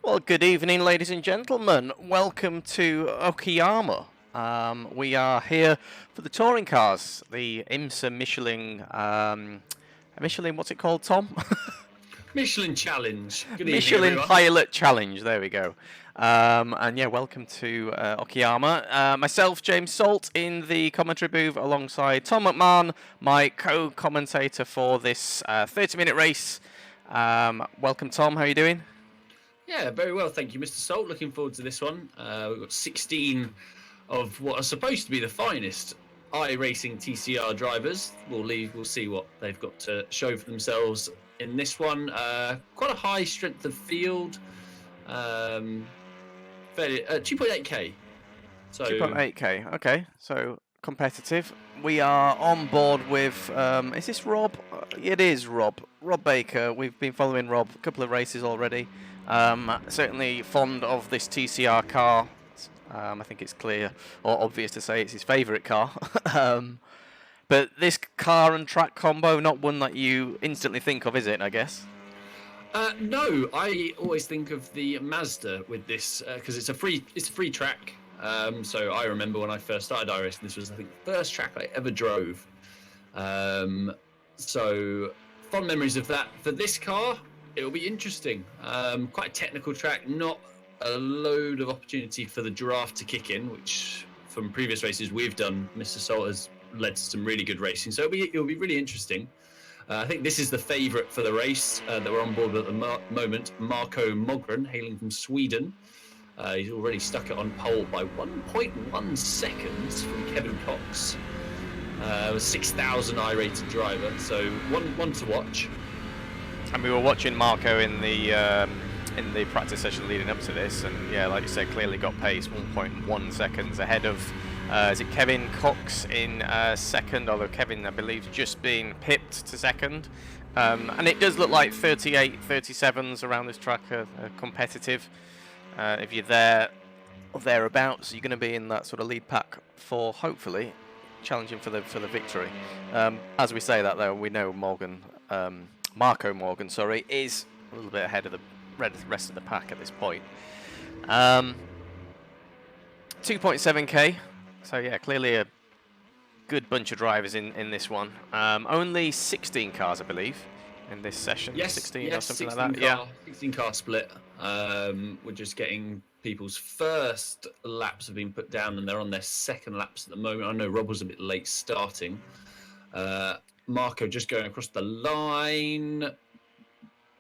Well, good evening, ladies and gentlemen. Welcome to Okayama. We are here for the touring cars, the IMSA Michelin. Michelin, what's it called, Tom? Michelin Challenge. Good evening, Michelin everyone. Pilot Challenge. There we go. And yeah, welcome to Okayama. Myself, James Salt, in the commentary booth alongside Tom McMahon, my co-commentator for this 30-minute race. Welcome, Tom. How are you doing? Yeah, very well, thank you, Mr. Salt. Looking forward to this one. We've got 16 of what are supposed to be the finest iRacing TCR drivers. We'll see what they've got to show for themselves in this one. Quite a high strength of field. 2.8k. So 2.8k. Okay, so competitive. We are on board with. Is this Rob? It is Rob. Rob Baker. We've been following Rob a couple of races already. Certainly fond of this TCR car. I think it's clear or obvious to say it's his favourite car. But this car and track combo, not one that you instantly think of, is it? I guess. no, I always think of the Mazda with this because it's a free track. So I remember when I first started iRacing, this was I think the first track I ever drove. So fond memories of that. For this car, it will be interesting. Quite a technical track, not a load of opportunity for the giraffe to kick in, which from previous races we've done, Mr. Salt has led to some really good racing. So it'll be really interesting. I think this is the favourite for the race that we're on board with at the moment, Marco Mogren, hailing from Sweden. He's already stuck it on pole by 1.1 seconds from Kevin Cox. A 6,000 I-rated driver, so one to watch. And we were watching Marco in the practice session leading up to this, and yeah, like you said, clearly got pace, 1.1 seconds ahead of. Is it Kevin Cox in second? Although Kevin, I believe, just been pipped to second. And it does look like 38, 37s around this track are competitive. If you're there or thereabouts, you're going to be in that sort of lead pack for hopefully challenging for the victory. As we say that, though, we know Marco Morgan, is a little bit ahead of the rest of the pack at this point. 2.7k. So yeah, clearly a good bunch of drivers in this one. Only 16 cars, I believe, in this session. Yes, 16 or something 16 like that. Yeah. 16 car split. We're just getting people's first laps have been put down, and they're on their second laps at the moment. I know Rob was a bit late starting. Marco just going across the line.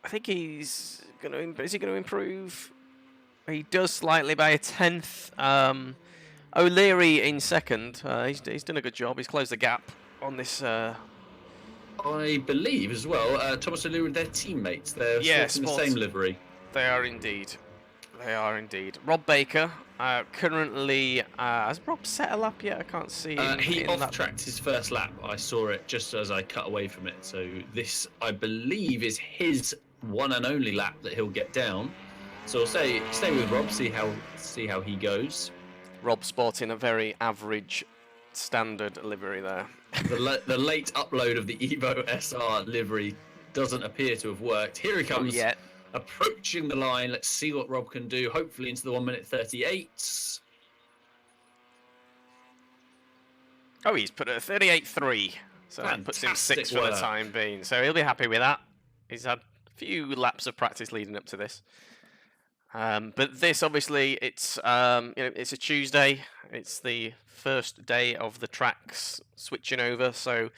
I think he's going to. Is he going to improve? He does slightly by a tenth. O'Leary in second. He's done a good job. He's closed the gap on this. I believe as well. Thomas O'Leary, they're teammates. They're sporting the same livery. They are indeed. They are indeed. Rob Baker currently. Has Rob set a lap yet? I can't see. He off-tracked his first lap. I saw it just as I cut away from it. So this, I believe, is his one and only lap that he'll get down. So we'll stay with Rob. See how he goes. Rob sporting a very average standard livery there. The late upload of the Evo SR livery doesn't appear to have worked. Here he comes, approaching the line. Let's see what Rob can do. Hopefully into the 1:38. Oh, he's put a 38.3. So that puts him 6th for the time being. So he'll be happy with that. He's had a few laps of practice leading up to this. But this, obviously, it's it's a Tuesday. It's the first day of the tracks switching over. So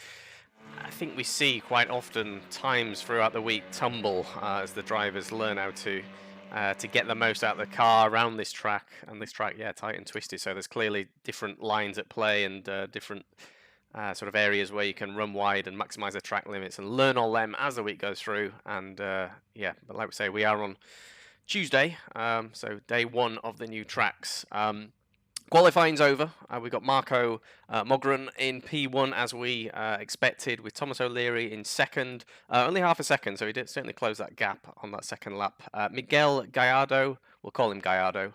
I think we see quite often times throughout the week tumble as the drivers learn how to get the most out of the car around this track. And this track, yeah, tight and twisted. So there's clearly different lines at play and different sort of areas where you can run wide and maximize the track limits and learn all them as the week goes through. And yeah, but like we say, we are on Tuesday, so day one of the new tracks. Qualifying's over. We got Marco Mogren in P1 as we expected, with Thomas O'Leary in second. Only half a second, so he did certainly close that gap on that second lap. Miguel Gallardo, we'll call him Gallardo,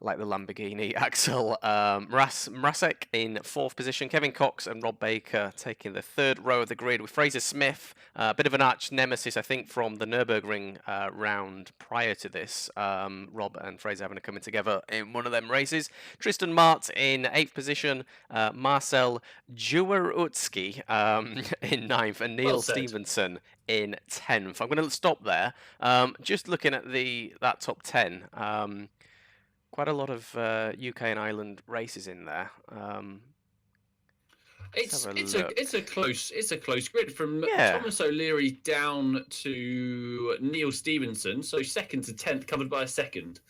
like the Lamborghini. Axel Mrazek in 4th position. Kevin Cox and Rob Baker taking the 3rd row of the grid with Fraser Smith, a bit of an arch nemesis, I think, from the Nürburgring round prior to this. Rob and Fraser having to come in together in one of them races. Tristan Mart in 8th position. Marcel Juwarutski in 9th, and Neil Stevenson in 10th. I'm going to stop there. Just looking at that top 10. Quite a lot of UK and Ireland races in there. It's a close grid from Thomas O'Leary down to Neil Stevenson. So 2nd to 10th covered by a 2nd,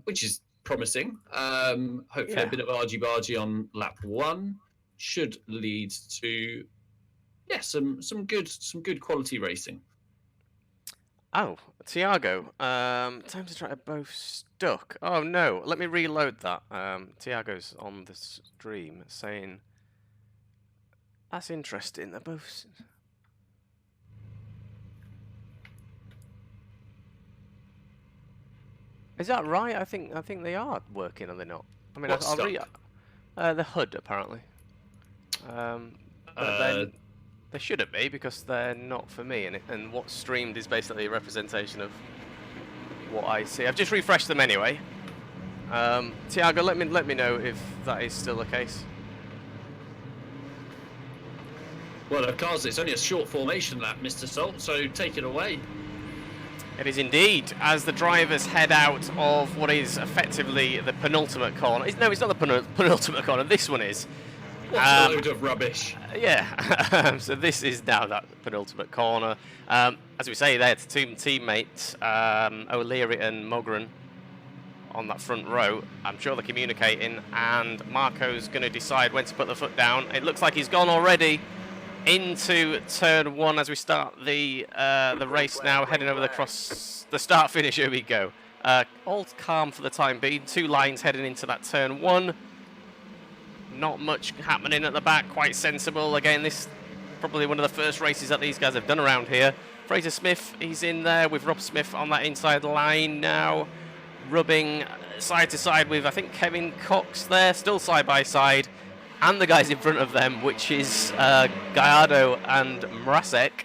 which is promising. Hopefully a bit of argy-bargy on lap 1 should lead to some good quality racing. Oh, Tiago. Time to try. Both stuck. Oh no! Let me reload that. Tiago's on the stream saying that's interesting. They're both. Is that right? I think they are working, are they not? I mean, I'll read the HUD apparently. But they shouldn't be because they're not for me, and what's streamed is basically a representation of what I see. I've just refreshed them anyway. Tiago, let me know if that is still the case. Well, of course, it's only a short formation lap, Mr. Salt, so take it away. It is indeed, as the drivers head out of what is effectively the penultimate corner. No, it's not the penultimate corner, this one is. What a load of rubbish. Yeah, so this is now that penultimate corner. As we say, they're two teammates, O'Leary and Mogren, on that front row. I'm sure they're communicating, and Marco's going to decide when to put the foot down. It looks like he's gone already into turn 1 as we start the race now, heading over across the start-finish. Here we go. All calm for the time being. 2 lines heading into that turn 1. Not much happening at the back, quite sensible. Again, this probably one of the first races that these guys have done around here. Fraser Smith, he's in there with Rob Smith on that inside line now, rubbing side to side with, I think, Kevin Cox there, still side by side, and the guys in front of them, which is Gallardo and Mrazek,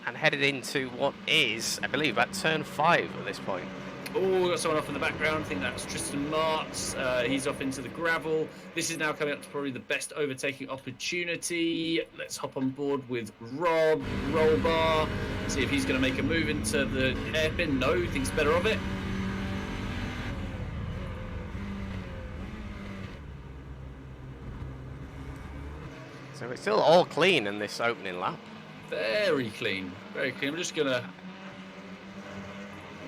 and headed into what is, I believe, at turn 5 at this point. Oh, we've got someone off in the background. I think that's Tristan Martz. He's off into the gravel. This is now coming up to probably the best overtaking opportunity. Let's hop on board with Rob, roll bar, see if he's going to make a move into the hairpin. No, he thinks better of it. So it's still all clean in this opening lap. Very clean, very clean. I'm just going to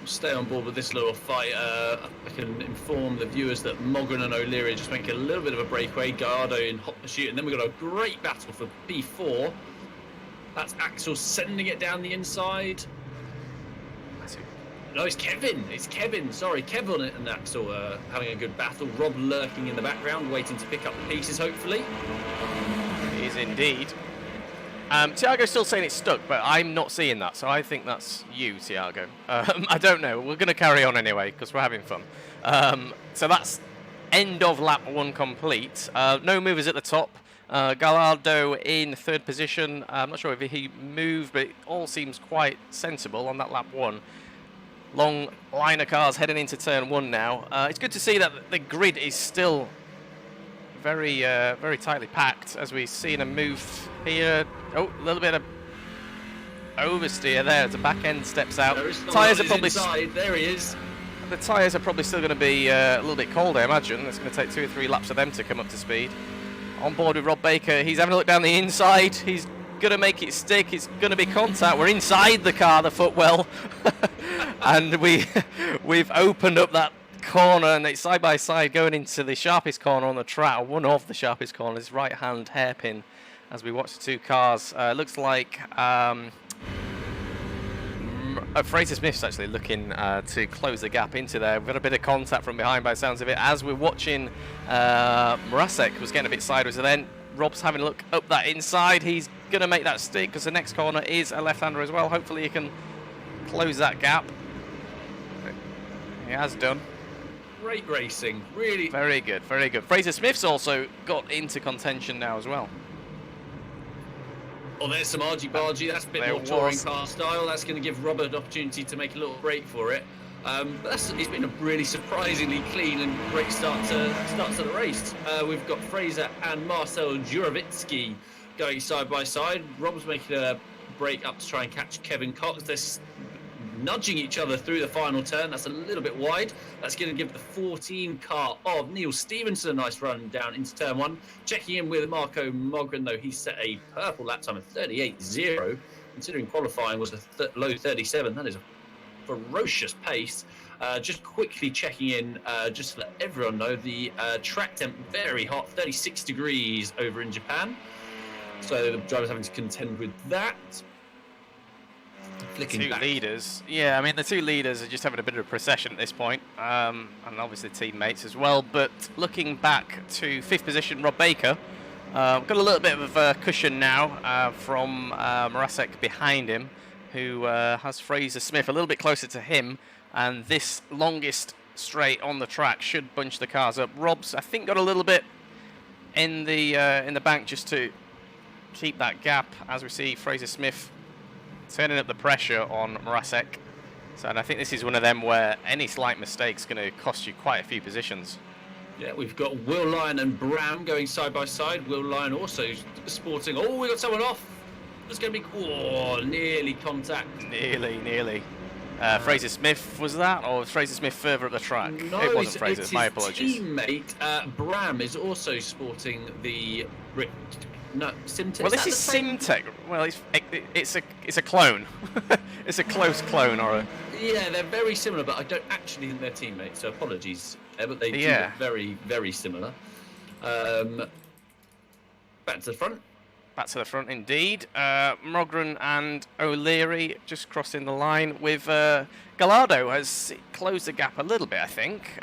stay on board with this little fight. I can inform the viewers that Mogren and O'Leary just make a little bit of a breakaway. Gallardo in hot pursuit, and then we've got a great battle for P4. That's Axel sending it down the inside. No, it's Kevin. It's Kevin. Sorry, Kevin and Axel having a good battle. Rob lurking in the background, waiting to pick up the pieces, hopefully. He is indeed. Tiago's still saying it's stuck, but I'm not seeing that, so I think that's you, Tiago. I don't know. We're going to carry on anyway, because we're having fun. So that's end of lap 1 complete. No movers at the top. Gallardo in 3rd position. I'm not sure if he moved, but it all seems quite sensible on that lap 1. Long line of cars heading into turn 1 now. It's good to see that the grid is still very tightly packed, as we've seen a move here. Oh, a little bit of oversteer there as the back end steps out. Tyres are probably inside. There he is. The tyres are probably still going to be a little bit cold, I imagine. It's going to take 2 or 3 laps for them to come up to speed. On board with Rob Baker. He's having a look down the inside. He's going to make it stick. It's going to be contact. We're inside the car, the footwell, and we've opened up that corner, and it's side by side going into the sharpest corner on the track, one of the sharpest corners, right hand hairpin, as we watch the 2 cars. Looks like Fraser Smith's actually looking to close the gap into there. We've got a bit of contact from behind by the sounds of it, as we're watching Mrazek was getting a bit sideways, and then Rob's having a look up that inside. He's going to make that stick because the next corner is a left-hander as well. Hopefully he can close that gap. He has done. Great racing, really. Very good, very good. Fraser Smith's also got into contention now as well. Oh, there's some argy-bargy. That's a bit more touring car style. That's going to give Robert an opportunity to make a little break for it. But it's been a really surprisingly clean and great start to the race. We've got Fraser and Marcel Juravitsky going side by side. Rob's making a break up to try and catch Kevin Cox. They're nudging each other through the final turn. That's a little bit wide. That's going to give the 14 car of Neil Stevenson a nice run down into turn 1. Checking in with Marco Mogren, though, he set a purple lap time of 38.0. Considering qualifying was a low 37, that is a ferocious pace. Just quickly checking in, just to let everyone know, the track temp very hot, 36 degrees over in Japan. So the driver's having to contend with that. Two leaders. Yeah, I mean, the two leaders are just having a bit of a procession at this point, and obviously teammates as well. But looking back to 5th position, Rob Baker. Got a little bit of a cushion now from Morasek behind him, who has Fraser Smith a little bit closer to him. And this longest straight on the track should bunch the cars up. Rob's, I think, got a little bit in the bank just to keep that gap, as we see Fraser Smith turning up the pressure on Morasek. So, and I think this is one of them where any slight mistake's going to cost you quite a few positions. Yeah, we've got Will Lyon and Bram going side by side. Will Lyon also sporting. Oh, we got someone off. There's going to be nearly contact. Nearly. Fraser Smith, was that, or was Fraser Smith further up the track? No, it wasn't Fraser. It's my his apologies. Teammate Bram is also sporting the. No, Simtech. Well, this is Simtech. Well, it's a clone. It's a close clone, or a. Yeah, they're very similar, but I don't actually think they're teammates. So apologies, but they do look very, very similar. Back to the front. Back to the front, indeed. Mogren and O'Leary just crossing the line. With Gallardo has closed the gap a little bit, I think.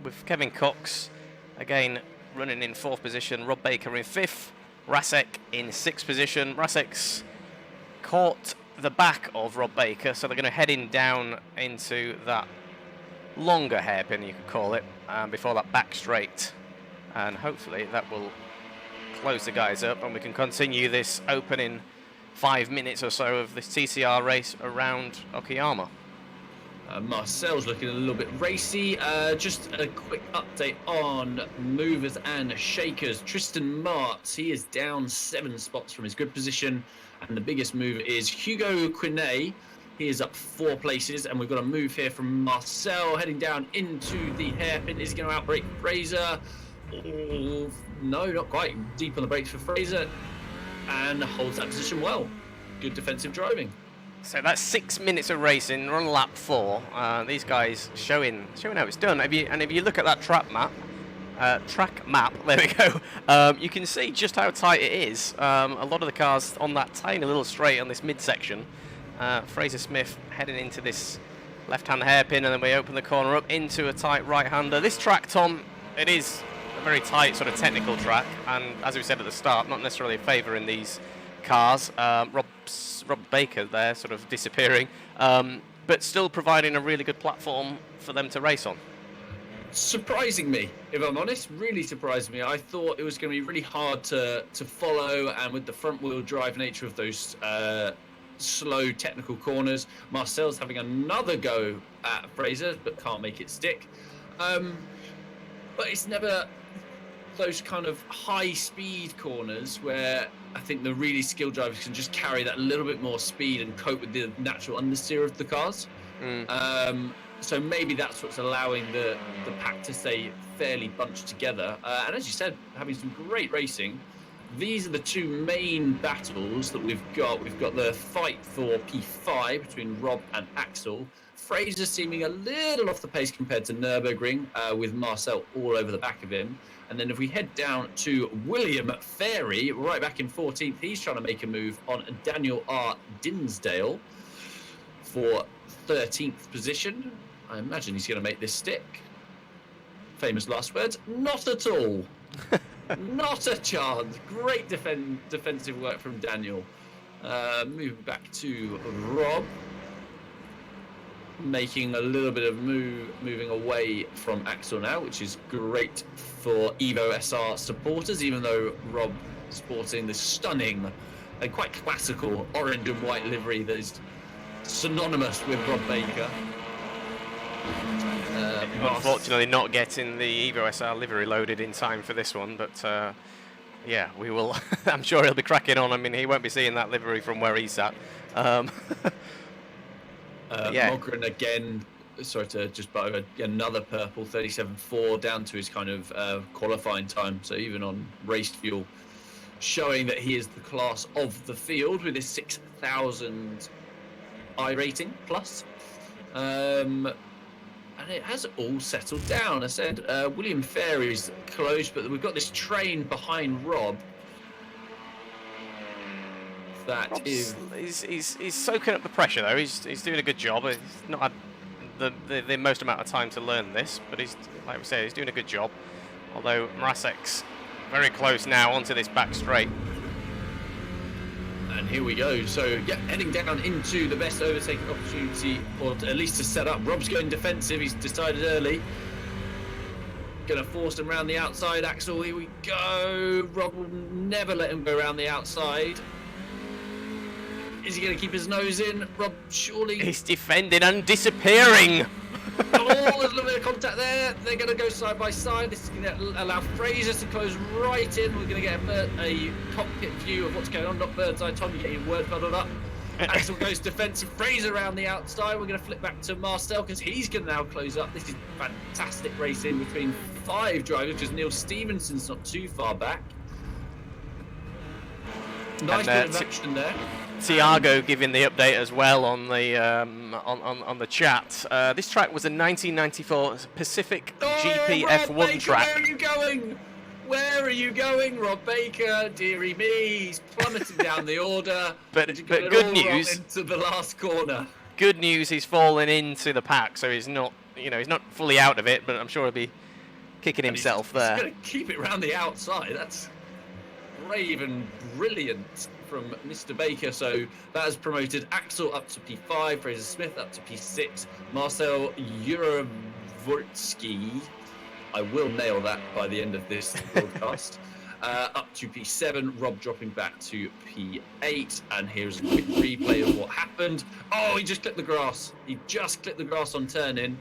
With Kevin Cox again running in 4th position. Rob Baker in 5th. Rasek in 6th position. Rasek's caught the back of Rob Baker, so they're going to head in down into that longer hairpin, you could call it, before that back straight. And hopefully that will close the guys up and we can continue this opening 5 minutes or so of this TCR race around Okayama. Marcel's looking a little bit racy. Just a quick update on movers and shakers. Tristan Martz, he is down 7 spots from his grid position. And the biggest move is Hugo Quinet. He is up 4 places. And we've got a move here from Marcel heading down into the hairpin. Is he going to outbrake Fraser? Oh, no, not quite. Deep on the brakes for Fraser. And holds that position well. Good defensive driving. So that's 6 minutes of racing. We're on lap 4. These guys showing how it's done. If you look at that track map, there we go. You can see just how tight it is. A lot of the cars on that tiny little straight on this midsection. Fraser Smith heading into this left-hand hairpin, and then we open the corner up into a tight right-hander. This track, Tom, it is a very tight sort of technical track, and as we said at the start, not necessarily a favour in these cars. Rob Baker there sort of disappearing, but still providing a really good platform for them to race on. Surprising me, if I'm honest, really surprised me. I thought it was going to be really hard to follow, and with the front wheel drive nature of those slow technical corners, Marcel's having another go at Fraser, but can't make it stick. But it's never those kind of high speed corners where I think the really skilled drivers can just carry that little bit more speed and cope with the natural understeer of the cars. So maybe that's what's allowing the pack to stay fairly bunched together. And as you said, having some great racing. These are the 2 main battles that we've got. We've got the fight for P5 between Rob and Axel. Fraser seeming a little off the pace compared to Nürburgring, with Marcel all over the back of him. And then if we head down to William Ferry, right back in 14th, he's trying to make a move on Daniel R. Dinsdale for 13th position. I imagine he's going to make this stick. Famous last words. Not at all. Not a chance. Great defensive work from Daniel. Moving back to Rob. making a little bit of moving away from Axel now, which is great for Evo SR supporters, even though Rob sporting this stunning and quite classical orange and white livery that is synonymous with Rob Baker. Unfortunately not getting the Evo SR livery loaded in time for this one, but yeah, we will. I'm sure he'll be cracking on. I mean, he won't be seeing that livery from where he's at. Yeah. Mogren again, sorry to just buy another purple 37.4 down to his kind of qualifying time. So even on race fuel, showing that he is the class of the field with his 6,000 I rating plus. And it has all settled down. I said William Fairey's close, but we've got this train behind Rob. He's soaking up the pressure though. He's doing a good job. He's not had the most amount of time to learn this, but he's, like we say, he's doing a good job. Although Mrasek's very close now onto this back straight. And here we go. So, yeah, heading down into the best overtaking opportunity, or at least to set up. Rob's going defensive. He's decided early. Going to force him around the outside. Axel, here we go. Rob will never let him go around the outside. Is he going to keep his nose in? Rob, surely... He's defending and disappearing. Oh, there's a little bit of contact there. They're going to go side by side. This is going to allow Fraser to close right in. We're going to get a cockpit view of what's going on. Not bird's eye. Tom, you get your word muddled up. Axel goes defensive. Fraser around the outside. We're going to flip back to Marcel because he's going to now close up. This is fantastic racing between 5 drivers because Neil Stevenson's not too far back. Nice bit of action there. Tiago giving the update as well on the on the chat. This track was a 1994 Pacific GP F1 track. Where are you going? Where are you going, Rob Baker? Dearie me, he's plummeting down the order. But good news. Into the last corner. Good news, he's fallen into the pack, so he's not, he's not fully out of it. But I'm sure he'll be kicking himself there. He's going to keep it round the outside. That's brave and brilliant from Mr. Baker. So that has promoted Axel up to P5, Fraser Smith up to P6, Marcel Jurovortsky, I will nail that by the end of this broadcast, up to P7, Rob dropping back to P8, and here's a quick replay of what happened. Oh, he just clipped the grass. He just clipped the grass on turn-in,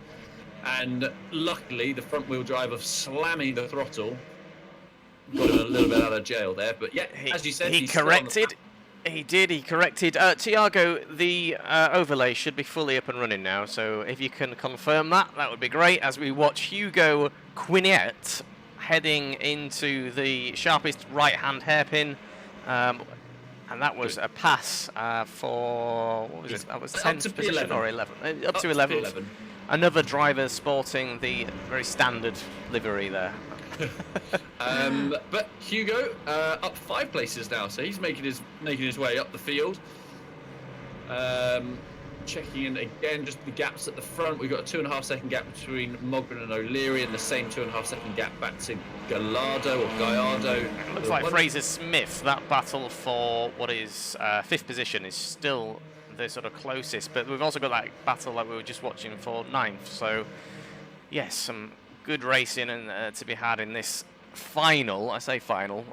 and luckily the front wheel drive of slamming the throttle got him a little bit out of jail there, but yeah, as you said, he corrected. He corrected. Tiago, the overlay should be fully up and running now, so if you can confirm that, that would be great, as we watch Hugo Quinet heading into the sharpest right-hand hairpin, and that was a pass for, what was it? That was 10th position or 11th? Up to 11th. Another driver sporting the very standard livery there. But Hugo up 5 places now, so he's making his way up the field. Checking in again, just the gaps at the front. We've got a 2.5 second gap between Mogren and O'Leary, and the same 2.5 second gap back to Gallardo or Gallardo. It looks like Fraser Smith. That battle for what is 5th position is still the sort of closest, but we've also got that battle that we were just watching for 9th. So yes, some good racing and to be had in this final. I say final.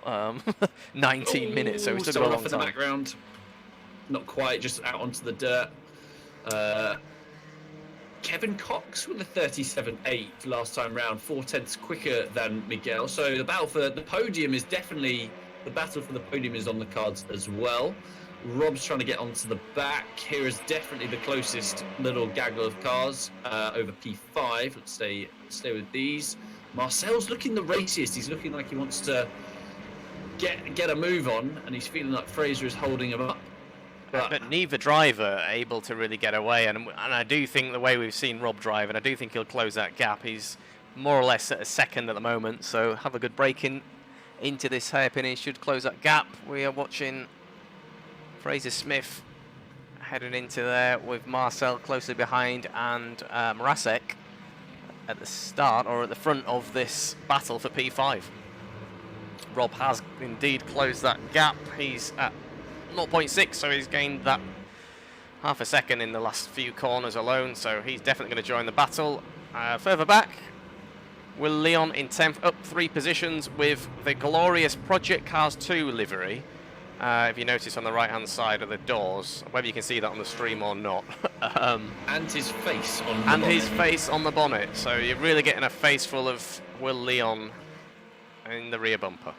19 minutes. So we still got a long off in the background. Not quite, just out onto the dirt. Kevin Cox with a 37.8 last time round, 4/10 quicker than Miguel. So the battle for the podium is definitely, the battle for the podium is on the cards as well. Rob's trying to get onto the back. Here is definitely the closest little gaggle of cars over P5. Let's stay with these. Marcel's looking the raciest. He's looking like he wants to get a move on, and he's feeling like Fraser is holding him up. But neither driver able to really get away, and I do think the way we've seen Rob drive, and I do think he'll close that gap. He's more or less at a second at the moment, so have a good break into this hairpin. He should close that gap. We are watching Fraser Smith heading into there with Marcel closely behind, and Mrasek at the start or at the front of this battle for P5. Rob has indeed closed that gap. He's at 0.6, so he's gained that half a second in the last few corners alone, so he's definitely going to join the battle. Further back, Will Leon in 10th, up 3 positions with the glorious Project Cars 2 livery. If you notice on the right-hand side of the doors, whether you can see that on the stream or not. And his face on the and bonnet. his face on the bonnet, so you're really getting a face full of Will Leon in the rear bumper.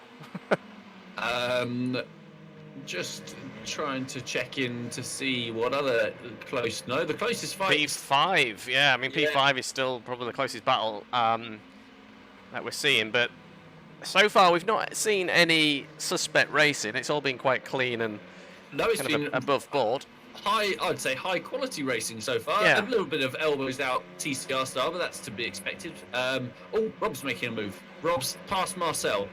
Just trying to check in to see what other close. No, the closest fight. P5, yeah. I mean, P5 is still probably the closest battle that we're seeing, but so far we've not seen any suspect racing. It's all been quite clean and it's kind been of above board. I'd say high quality racing so far. Yeah. A little bit of elbows out TCR style, but that's to be expected. Rob's making a move. Rob's past Marcel.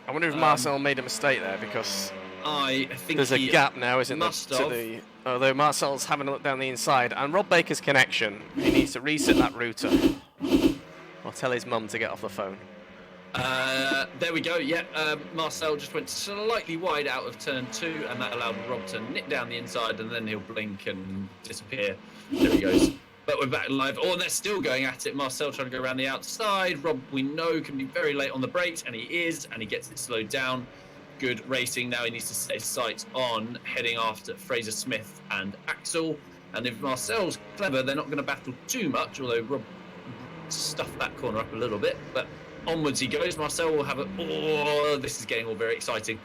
I wonder if Marcel made a mistake there, because I think there's a gap now, isn't there? must have. Although Marcel's having a look down the inside, and Rob Baker's connection, he needs to reset that router. Or tell his mum to get off the phone. There we go. Yeah, Marcel just went slightly wide out of turn 2, and that allowed Rob to nip down the inside, and then he'll blink and disappear. There he goes. But we're back live. Oh, and they're still going at it. Marcel trying to go around the outside. Rob, we know, can be very late on the brakes, and he is, and he gets it slowed down. Good racing. Now he needs to set his sights on heading after Fraser Smith and Axel. And if Marcel's clever, they're not going to battle too much, although Rob stuffed that corner up a little bit. But onwards he goes. Marcel will have a... Oh, this is getting all very exciting.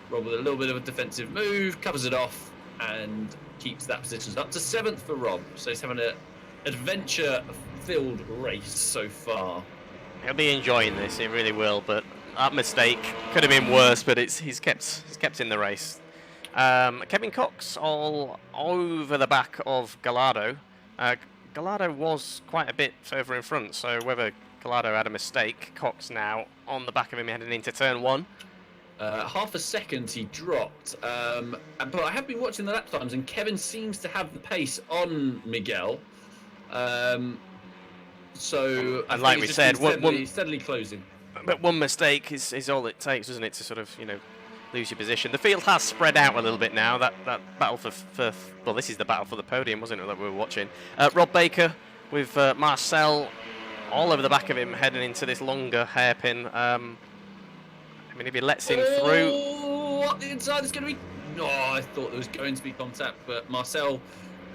Rob with a little bit of a defensive move, covers it off, and keeps that position up to 7th for Rob. So he's having an adventure-filled race so far. He'll be enjoying this, he really will, but that mistake could have been worse, but he's kept in the race. Kevin Cox all over the back of Gallardo. Gallardo was quite a bit further in front, so whether Gallardo had a mistake, Cox now on the back of him heading into turn 1. Half a second he dropped, but I have been watching the lap times, and Kevin seems to have the pace on Miguel. So and like we said, steadily closing. But one mistake is all it takes, isn't it, to sort of, lose your position. The field has spread out a little bit now. That battle for well, this is the battle for the podium, wasn't it, that we were watching? Rob Baker with Marcel all over the back of him, heading into this longer hairpin. I mean, if he lets him through... What the inside is going to be... No, I thought there was going to be contact, but Marcel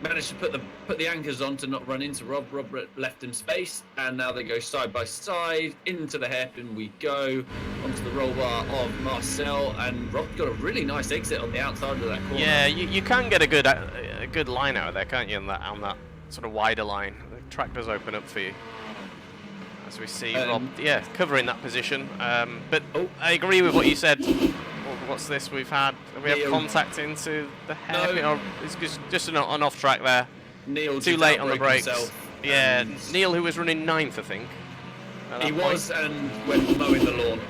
managed to put the anchors on to not run into Rob. Rob left him space, and now they go side by side. Into the hairpin we go, onto the roll bar of Marcel, and Rob got a really nice exit on the outside of that corner. Yeah, you can get a good line out of there, can't you, on that sort of wider line. The track does open up for you. As we see Rob, covering that position. But I agree with what you said. What's this? We have contact into the hairpin, or it's just an off track there. Neil too late on the brakes. Himself, yeah, Neil, who was running 9th, I think. He was, and went mowing the lawn.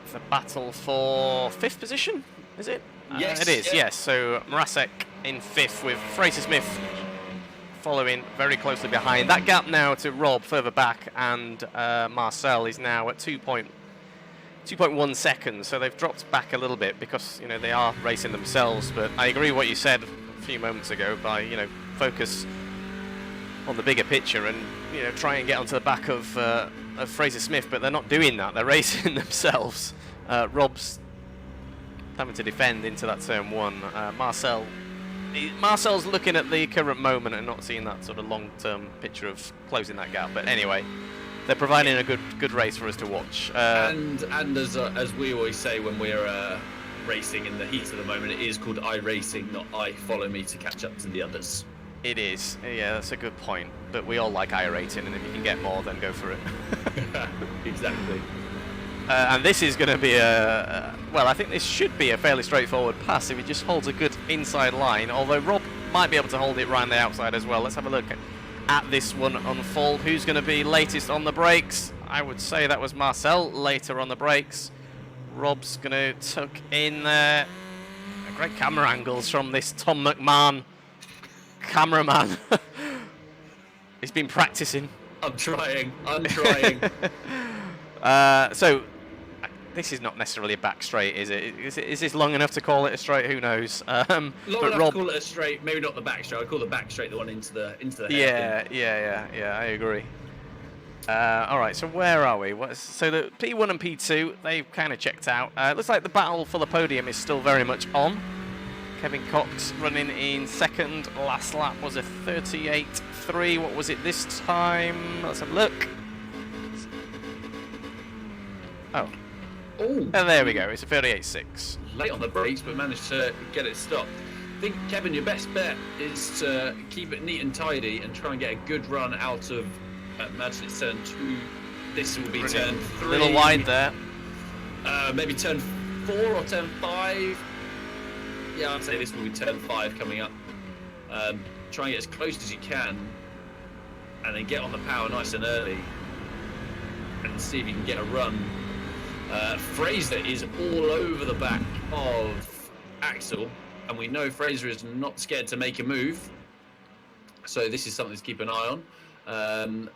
It's a battle for 5th position, is it? Yes, it is. Yes. So Mrazek in 5th with Fraser Smith following very closely behind. That gap now to Rob further back, and Marcel is now at 2.1 seconds, so they've dropped back a little bit because they are racing themselves. But I agree with what you said a few moments ago, by focus on the bigger picture and try and get onto the back of Fraser Smith, but they're not doing that. They're racing themselves. Rob's having to defend into that turn 1. Marcel's looking at the current moment and not seeing that sort of long-term picture of closing that gap. But anyway, they're providing a good race for us to watch. And as we always say when we're racing in the heat of the moment, it is called iRacing, not I follow me to catch up to the others. It is. Yeah, that's a good point. But we all like iRacing, and if you can get more, then go for it. Exactly. And this is going to be well, I think this should be a fairly straightforward pass if he just holds a good inside line, although Rob might be able to hold it right on the outside as well. Let's have a look at this one unfold. Who's going to be latest on the brakes? I would say that was Marcel later on the brakes. Rob's going to tuck in there. Great camera angles from this Tom McMahon cameraman. He's been practicing. I'm trying. So this is not necessarily a back straight, is it? Is this long enough to call it a straight? Who knows? Long but enough Rob, to call it a straight, maybe not the back straight. I'd call the back straight the one into the hairpin. Yeah, I agree. All right, so where are we? So the P1 and P2, they've kind of checked out. Looks like the battle for the podium is still very much on. Kevin Cox running in second. Last lap was a 38.3. What was it this time? Let's have a look. Oh. Oh, And there we go. It's a 38.6. late on the brakes, but managed to get it stopped. I think, Kevin, your best bet is to keep it neat and tidy and try and get a good run out of, imagine it's turn 2. This will be turn 3. A little wide there. Maybe turn 4 or turn 5. Yeah, I'd say this will be turn 5 coming up. Try and get as close as you can and then get on the power nice and early and see if you can get a run. Fraser is all over the back of Axel, and we know Fraser is not scared to make a move, so this is something to keep an eye on.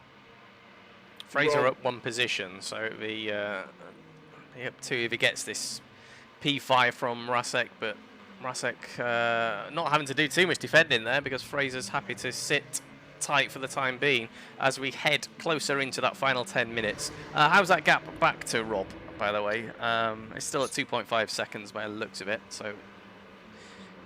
Fraser up 1 position, so it'll be up 2 if he gets this P5 from Rasek, but Rasek not having to do too much defending there because Fraser's happy to sit tight for the time being as we head closer into that final 10 minutes. How's that gap back to Rob, by the way? It's still at 2.5 seconds by the looks of it, so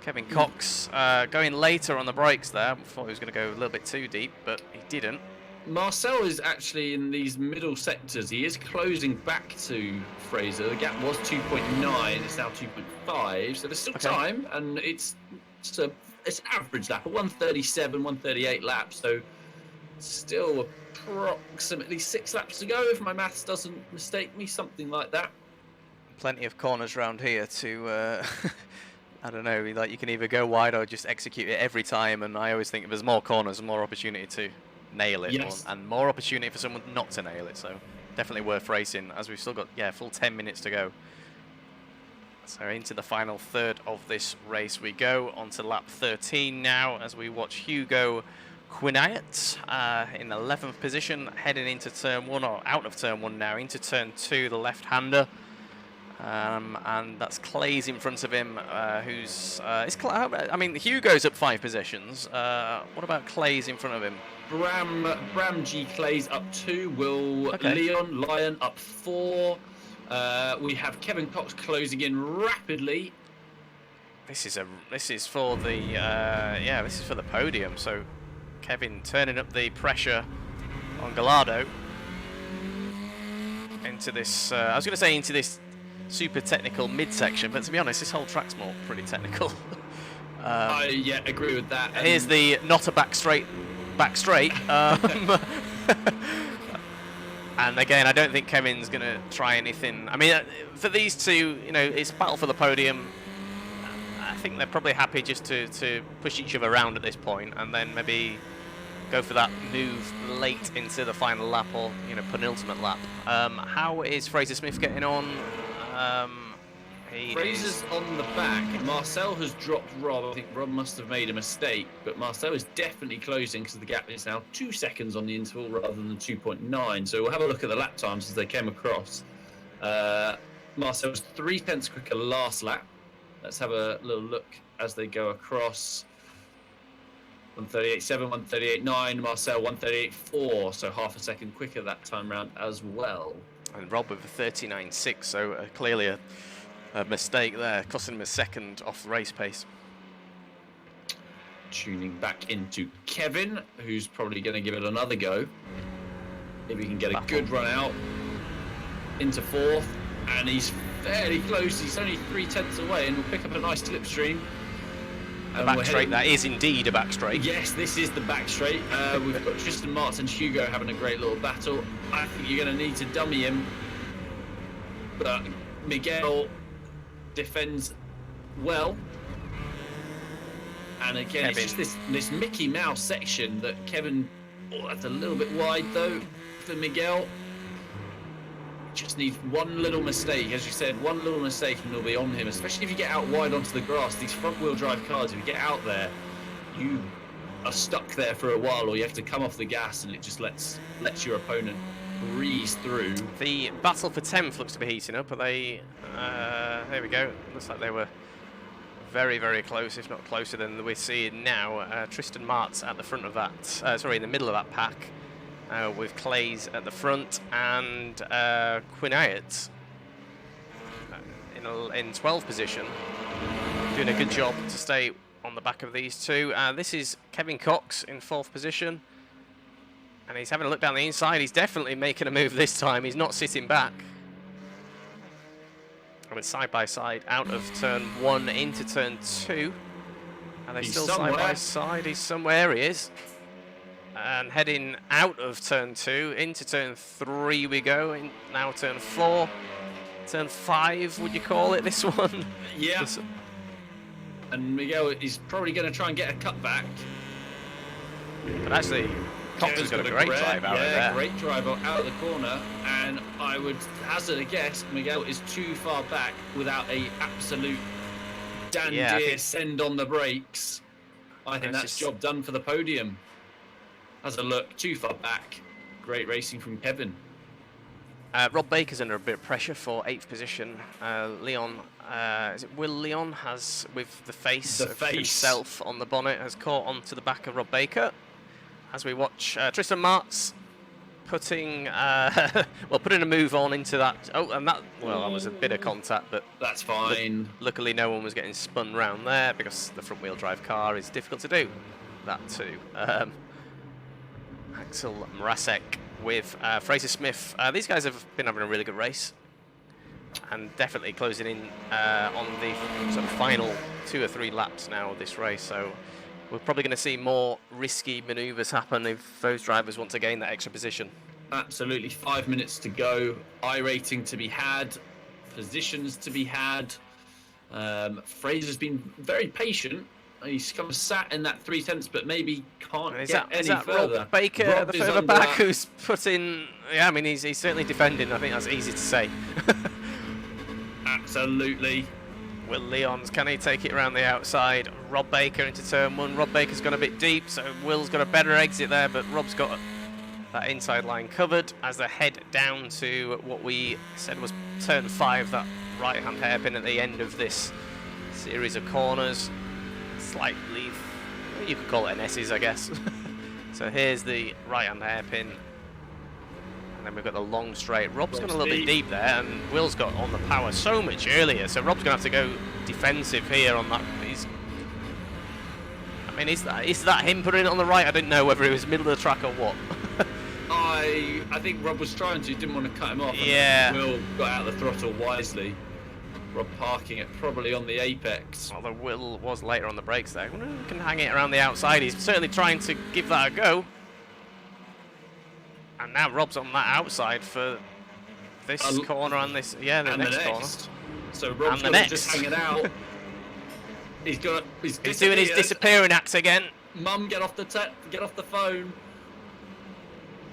Kevin Cox going later on the brakes there. Thought he was going to go a little bit too deep, but he didn't. Marcel is actually in these middle sectors. He is closing back to Fraser. The gap was 2.9. It's now 2.5. So there's still time, and it's an average lap, a 137, 138 laps. So still approximately 6 laps to go, if my maths doesn't mistake me, something like that. Plenty of corners around here to. I don't know. Like you can either go wide or just execute it every time. And I always think if there's more corners, more opportunity to nail it, yes, and more opportunity for someone not to nail it, so definitely worth racing as we've still got full 10 minutes to go. So into the final third of this race we go, on to lap 13 now as we watch Hugo Quinayet in 11th position heading into turn 1, or out of turn 1 now, into turn 2, the left-hander. And that's Clay's in front of him, I mean, Hugo's up 5 positions. What about Clay's in front of him? Bram G. Clay's up 2. Leon Lyon up 4. We have Kevin Cox closing in rapidly. This is for the podium. So Kevin turning up the pressure on Gallardo into this. I was going to say into this super technical midsection, but to be honest, this whole track's pretty technical. I agree with that. Here's the not a back straight. And again, I don't think Kevin's going to try anything. I mean, for these two, it's a battle for the podium. I think they're probably happy just to push each other around at this point, and then maybe go for that move late into the final lap or penultimate lap. How is Fraser Smith getting on? Fraser's on the back. Marcel has dropped Rob. I think Rob must have made a mistake, but Marcel is definitely closing because the gap is now 2 seconds on the interval rather than 2.9. So we'll have a look at the lap times as they came across. Marcel was 3 tenths quicker last lap. Let's have a little look as they go across. 138.7, 138.9, Marcel 138.4, so half a second quicker that time round as well. And Rob with a 39.6, so clearly a mistake there, costing him a second off the race pace. Tuning back into Kevin, who's probably going to give it another go. If he can get a good run out into 4th, and he's fairly close. He's only 3 tenths away, and will pick up a nice slipstream. A back straight, that is indeed a back straight. Yes, this is the back straight. We've got Tristan Martz and Hugo having a great little battle. I think you're going to need to dummy him. But Miguel defends well. And again, Kevin. It's just this Mickey Mouse section that Kevin... Oh, that's a little bit wide, though, for Miguel. Just needs one little mistake, as you said, one little mistake and it'll be on him, especially if you get out wide onto the grass. These front-wheel drive cars, if you get out there, are stuck there for a while, or you have to come off the gas and it just lets your opponent breeze through. The battle for 10th looks to be heating up. Are they? There we go. Looks like they were very, very close, if not closer than we're seeing now. Tristan Martz at the front of that. Sorry, in the middle of that pack, with Clays at the front and Quinayet in 12th position, doing a good job to stay on the back of these two. This is Kevin Cox in 4th position, and he's having a look down the inside. He's definitely making a move this time. He's not sitting back. And it's side by side out of turn 1 into turn 2. And they're still side by side. He's somewhere, he is. And heading out of turn 2 into turn 3 we go. Now turn 4. Turn 5, would you call it, this one? Yeah. And Miguel is probably going to try and get a cutback. But actually, Cox has got a great drive out of there. Great drive out of the corner. And I would hazard a guess, Miguel is too far back without a absolute dandy send on the brakes. I think that's job done for the podium. Has a look, too far back. Great racing from Kevin. Rob Baker's under a bit of pressure for 8th position. Leon, is it Will Leon, has, with the face of himself on the bonnet, has caught onto the back of Rob Baker. As we watch Tristan Martz putting a move on into that. Oh, and that was a bit of contact, but that's fine. Luckily, no one was getting spun round there because the front-wheel drive car is difficult to do. That too. Axel Mrazek with Fraser Smith. These guys have been having a really good race and definitely closing in on the sort of final 2 or 3 laps now of this race. So we're probably going to see more risky manoeuvres happen if those drivers want to gain that extra position. Absolutely. 5 minutes to go. iRating to be had. Positions to be had. Fraser's been very patient. He's kind of sat in that 3/10, but maybe can't get any further. Rob Baker, the further back, who's putting... Yeah, I mean, he's certainly defending. I think that's easy to say. Absolutely. Will Leons, can he take it around the outside? Rob Baker into turn 1. Rob Baker's gone a bit deep, so Will's got a better exit there, but Rob's got that inside line covered as they head down to what we said was turn 5, that right-hand hairpin at the end of this series of corners. Slightly, you could call it an S's, I guess. So here's the right-hand hairpin. And then we've got the long straight. Rob's gone a little bit deep there, and Will's got on the power so much earlier. So Rob's going to have to go defensive here on that. I mean, is that him putting it on the right? I didn't know whether it was middle of the track or what. I think Rob was trying to, didn't want to cut him off. Yeah. Will got out of the throttle wisely. Rob parking it probably on the apex. Although Will was later on the brakes there. I wonder if he can hang it around the outside. He's certainly trying to give that a go. And now Rob's on that outside for this corner and this, the next corner. So Rob's just hanging out. He's doing his disappearing act again. Mum, get off the phone.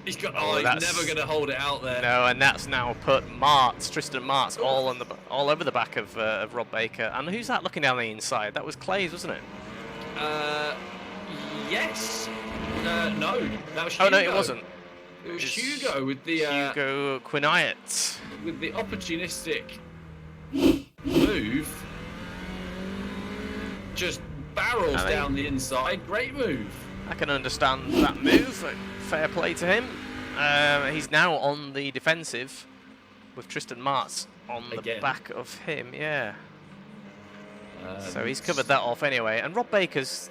He's got. He's never going to hold it out there. No, and that's now put Tristan Martz all over the back of Rob Baker. And who's that looking down the inside? That was Clays, wasn't it? Yes. No, that was Hugo. Oh no, it wasn't. It was Hugo with the Hugo Quinayet with the opportunistic move. Just barrels down the inside. Great move. I can understand that move. Fair play to him. He's now on the defensive with Tristan Martz on the back of him. Yeah. So he's covered that off anyway. And Rob Baker's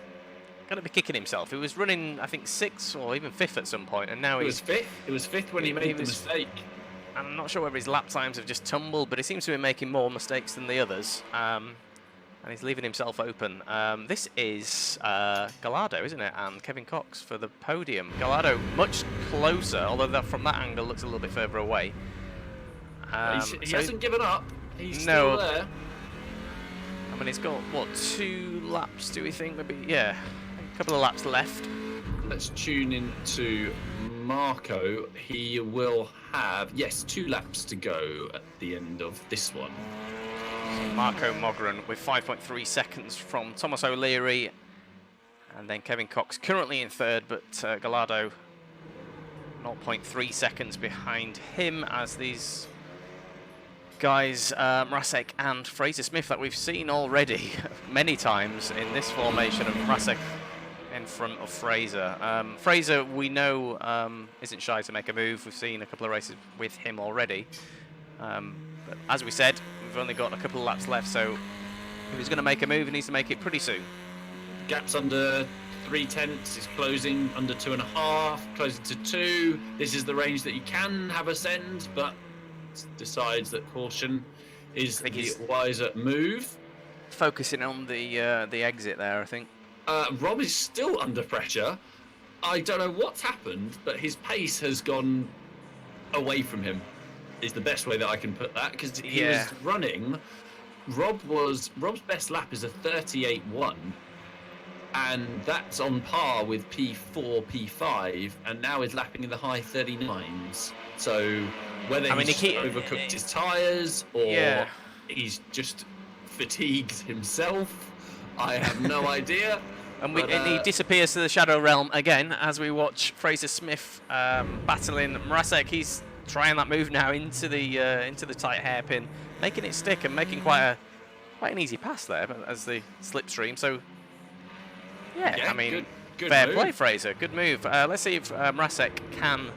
going to be kicking himself. He was running, I think, 6th or even 5th at some point, and now he's... It was 5th when he made the mistake. I'm not sure whether his lap times have just tumbled, but he seems to be making more mistakes than the others. And he's leaving himself open. This is Gallardo, isn't it? And Kevin Cox for the podium. Gallardo much closer, although from that angle looks a little bit further away. He hasn't given up. He's still there. I mean, he's got, what, 2 laps, do we think? Maybe, yeah, a couple of laps left. Let's tune in to Marco. He will have, 2 laps to go at the end of this one. Marco Mogren with 5.3 seconds from Thomas O'Leary, and then Kevin Cox currently in 3rd, but Gallardo 0.3 seconds behind him as these guys, Mrazek and Fraser Smith, that we've seen already many times in this formation of Mrazek in front of Fraser. Fraser, we know, isn't shy to make a move. We've seen a couple of races with him already. But as we said, we've only got a couple of laps left, so if he's going to make a move, he needs to make it pretty soon. Gap's under 3/10, is closing under 2.5, closing to 2. This is the range that you can have ascend, but decides that caution is the wiser move. Focusing on the exit there, I think. Rob is still under pressure. I don't know what's happened, but his pace has gone away from him, is the best way that I can put that, because he was running. Rob's best lap is a 38.1, and that's on par with P4, P5, and now is lapping in the high 39s. So whether he's overcooked his tyres or he's just fatigued himself, I have no idea. And he disappears to the Shadow Realm again as we watch Fraser Smith battling Mrazek. He's trying that move now into the tight hairpin, making it stick and making quite an easy pass there as the slipstream. So I mean, good fair move. play, Fraser. Good move. Let's see if Mrazek can.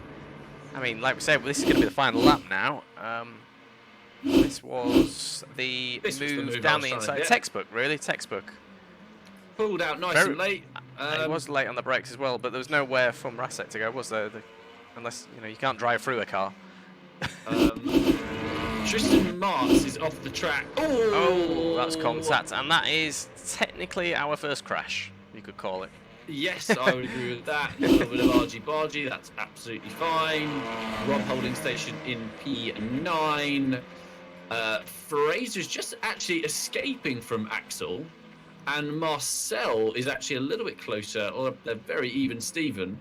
I mean, like we said, this is going to be the final lap now. This was the move down the inside. Textbook, really, textbook. Pulled out nice and late. It was late on the brakes as well, but there was nowhere for Mrazek to go, was there? Unless you can't drive through a car. Tristan Martz is off the track. Oh, that's contact, and that is technically our first crash, you could call it. Yes, I would agree with that. A little bit of argy-bargy, that's absolutely fine. Rob holding station in P9. Fraser's just actually escaping from Axel, and Marcel is actually a little bit closer, or they're very even Steven.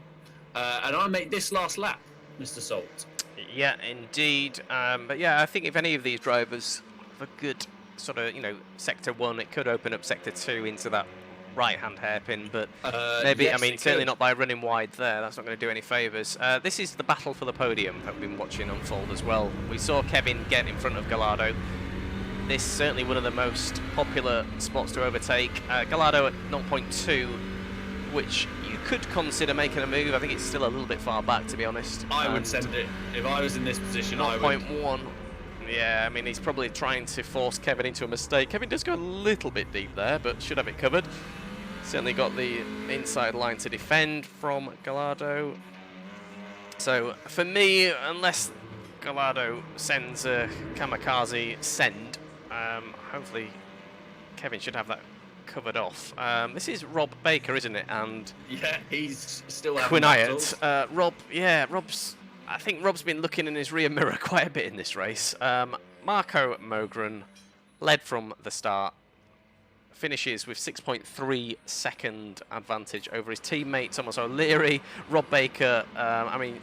And I make this last lap, Mr. Salt. Yeah, indeed. But yeah, I think if any of these drivers have a good sort of, sector 1, it could open up sector 2 into that right-hand hairpin, but maybe, yes, I mean, certainly not by running wide there. That's not going to do any favours. This is the battle for the podium that we've been watching unfold as well. We saw Kevin get in front of Gallardo. This is certainly one of the most popular spots to overtake. Gallardo at 0.2, which you could consider making a move. I think it's still a little bit far back, to be honest. I would send it. If I was in this position, I would. 0.1. Yeah, I mean, he's probably trying to force Kevin into a mistake. Kevin does go a little bit deep there, but should have it covered. Certainly got the inside line to defend from Gallardo. So, for me, unless Gallardo sends a kamikaze send, hopefully Kevin should have that covered off. This is Rob Baker, isn't it? And yeah, he's still having battles. I think Rob's been looking in his rear mirror quite a bit in this race. Marco Mogren led from the start, finishes with 6.3 second advantage over his teammate Thomas O'Leary. Rob Baker, I mean,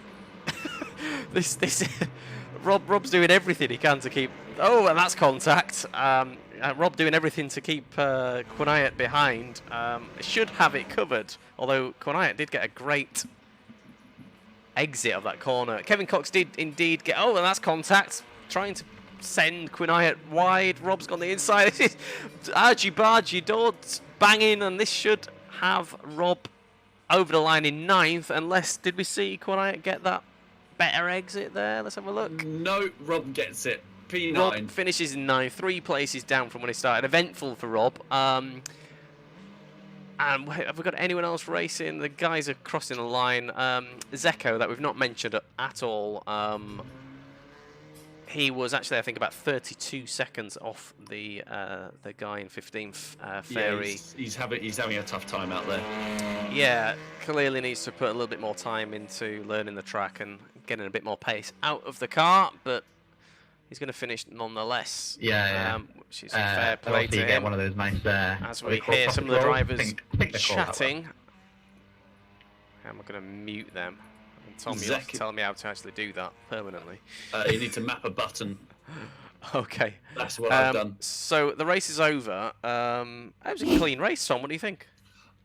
Rob's doing everything he can to keep. Oh, and that's contact. Rob doing everything to keep Quinayat behind. Should have it covered, although Quinayat did get a great exit of that corner. Kevin Cox did indeed get. Oh, and that's contact. Trying to send Quinayat wide. Rob's gone the inside. This is argy-bargy, doors banging, and this should have Rob over the line in 9th, unless, did we see Quinayat get that better exit there? Let's have a look. No, Rob gets it. P9. Rob finishes in 9th, 3 places down from when he started. Eventful for Rob. And have we got anyone else racing? The guys are crossing the line. Zeko, that we've not mentioned at all. He was actually, I think, about 32 seconds off the guy in 15th, Ferry. Yeah, he's having a tough time out there. Yeah, clearly needs to put a little bit more time into learning the track and getting a bit more pace out of the car, but he's going to finish nonetheless. Yeah. Which is a fair play to him. Get one of those nice there. As we hear some of the drivers chatting. I'm going to mute them. Tom, you'll have to tell me how to actually do that permanently. You need to map a button. Okay. That's what I've done. So the race is over. It was a clean race, Tom. What do you think?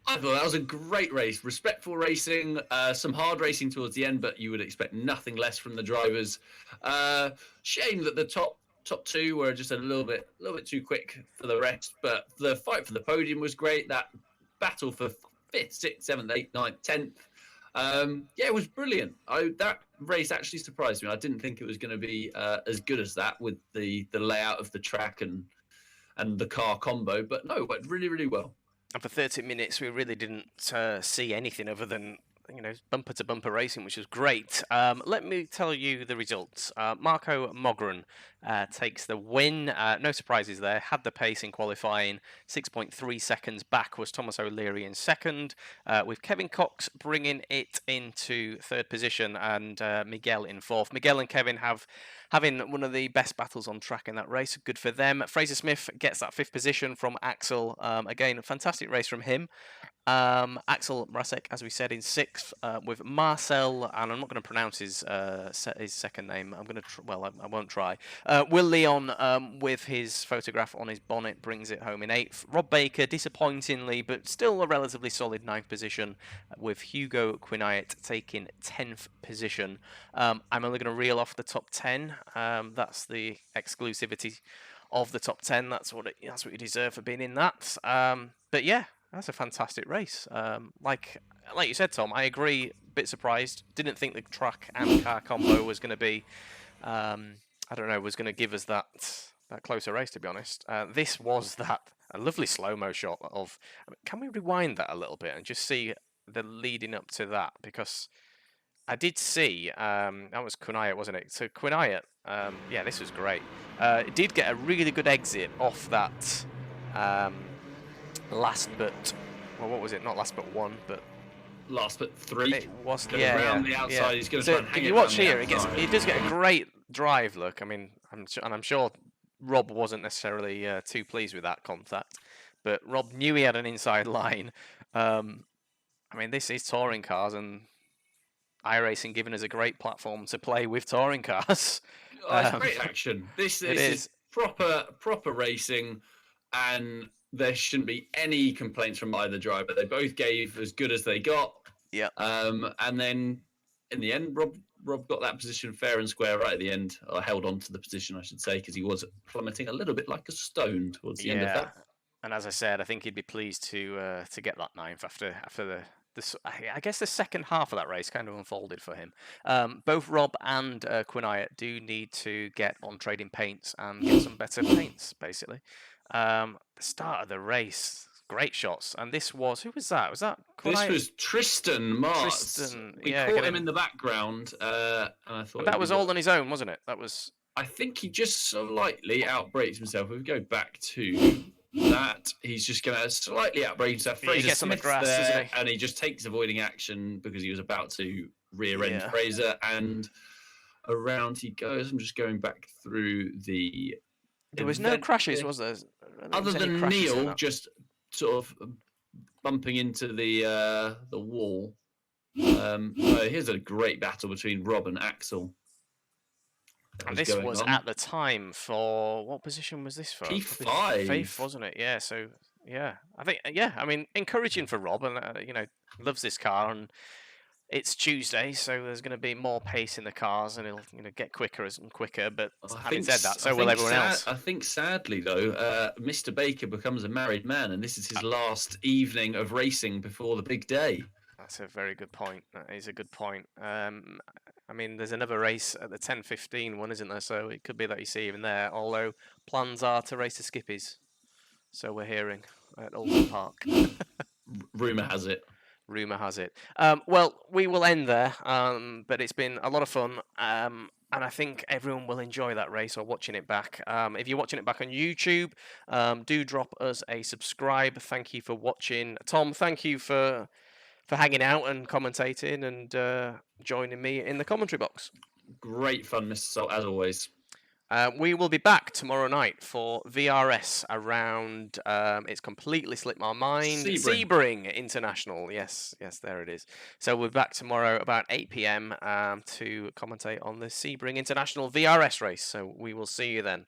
I thought that was a great race, respectful racing, some hard racing towards the end, but you would expect nothing less from the drivers. Shame that the top two were just a little bit too quick for the rest, but the fight for the podium was great. That battle for 5th, 6th, 7th, 8th, 9th, 10th. Yeah, it was brilliant. That race actually surprised me. I didn't think it was going to be as good as that with the layout of the track and the car combo, but no, it went really, really well. And for 30 minutes, we really didn't see anything other than, you know, bumper to bumper racing, which was great. Let me tell you the results. Marco Mogren takes the win. No surprises there. Had the pace in qualifying. 6.3 seconds back was Thomas O'Leary in second, with Kevin Cox bringing it into third position and Miguel in fourth. Miguel and Kevin having one of the best battles on track in that race. Good for them. Fraser Smith gets that fifth position from Axel. Again, a fantastic race from him. Axel Mrazek, as we said, in sixth, with Marcel, and I'm not going to pronounce his second name. I'm going to, I won't try. Will Leon, with his photograph on his bonnet, brings it home in eighth. Rob Baker, disappointingly, but still a relatively solid ninth position, with Hugo Quinayet taking 10th position. I'm only going to reel off the top 10. That's the exclusivity of the top 10. That's what you deserve for being in that. But yeah. That's a fantastic race. Like you said, Tom, I agree. A bit surprised. Didn't think the track and car combo was going to be, I don't know, was going to give us that closer race. To be honest, this was a lovely slow-mo shot of. Can we rewind that a little bit and just see the leading up to that? Because I did see that was Quinayet, wasn't it? So Quinayet, yeah, this was great. It did get a really good exit off that. Last but, well, what was it? Not last but one, but last but three. It was, around the outside. Yeah. He's going to try and hang it. You watch here. It does get a great drive look. I mean, I'm sure Rob wasn't necessarily too pleased with that contact, but Rob knew he had an inside line. I mean, this is touring cars, and iRacing giving us a great platform to play with touring cars. It's great action. This is proper racing, and there shouldn't be any complaints from either driver. They both gave as good as they got. Yeah. And then in the end, Rob got that position fair and square right at the end, or held on to the position, I should say, because he was plummeting a little bit like a stone towards the end of that. And as I said, I think he'd be pleased to get that ninth after I guess the second half of that race kind of unfolded for him. Both Rob and Quinayet do need to get on trading paints and get some better paints, basically. The start of the race, great shots, and this was, who was that? Was that Quinayet? This was Tristan Martz. We caught him in the background, and I thought that was all on his own, wasn't it? That was. I think he just slightly outbrakes himself. If we go back to that, he's just going to slightly outbrake himself. Fraser gets on the grass, doesn't he? And he just takes avoiding action because he was about to rear-end Fraser, and around he goes. I'm just going back through the. There was no crashes, was there? Other than Neil just sort of bumping into the wall. Here's a great battle between Rob and Axel. And this was at the time for, what position was this for? P5. Fifth, wasn't it? Yeah. So yeah, I think I mean, encouraging for Rob, and loves this car, and it's Tuesday, so there's going to be more pace in the cars, and it'll get quicker and quicker. But having said that, so will everyone else. I think sadly though, Mr. Baker becomes a married man, and this is his last evening of racing before the big day. That's a very good point. That is a good point. I mean, there's another race at the 10:15 one, isn't there? So it could be that you see him there. Although plans are to race the Skippies, so we're hearing at Oldham Park. Rumor has it. Rumour has it. Well, we will end there, but it's been a lot of fun, and I think everyone will enjoy that race or watching it back. If you're watching it back on YouTube, do drop us a subscribe. Thank you for watching. Tom, thank you for hanging out and commentating and joining me in the commentary box. Great fun, Mr. Salt, as always. We will be back tomorrow night for VRS around, it's completely slipped my mind, Sebring International. Yes, there it is. So we're back tomorrow about 8 p.m. To commentate on the Sebring International VRS race. So we will see you then.